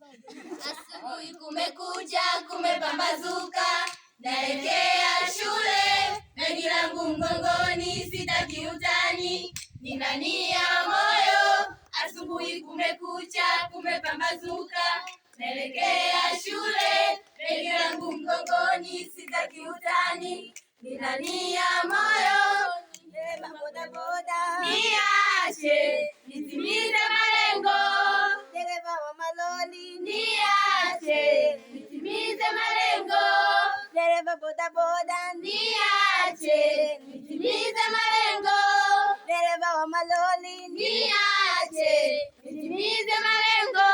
Asubuhi kumekucha, kumepambazuka, naelekea shule, begi langu mgongoni, sitaki utani, nina nia moyo. Asubuhi kumekucha, kumepambazuka, naelekea shule, begi langu mgongoni, sitaki utani, nina nia moyo. Boda boda niache nitimize malengo, dereva wa maloli niache nitimize malengo, dereva boda boda niache nitimize malengo, dereva wa maloli niache nitimize malengo.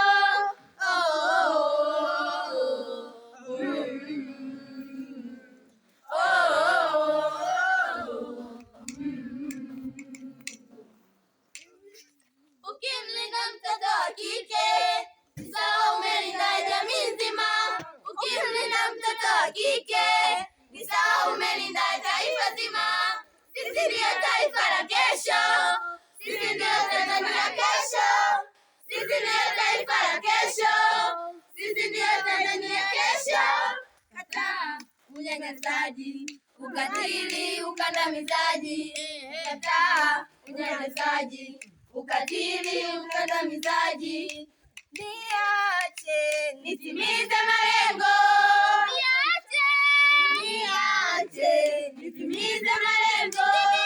Ukimlinda mtoto wa kike, sawa umelinda jamii nzima. Ukimlinda mtoto wa kike, ni sawa umelinda taifa zima. Sisi ndio taifa la kesho, sisi ndio Tanzania kesho, sisi ndio taifa la kesho, sisi ndio Tanzania kesho. Kataa unyanyasaji, ukatili, ukandamizaji. Kataa unyanyasaji, ukatili, ukandamizaji. Niache nitimize malengo, niache nitimize malengo.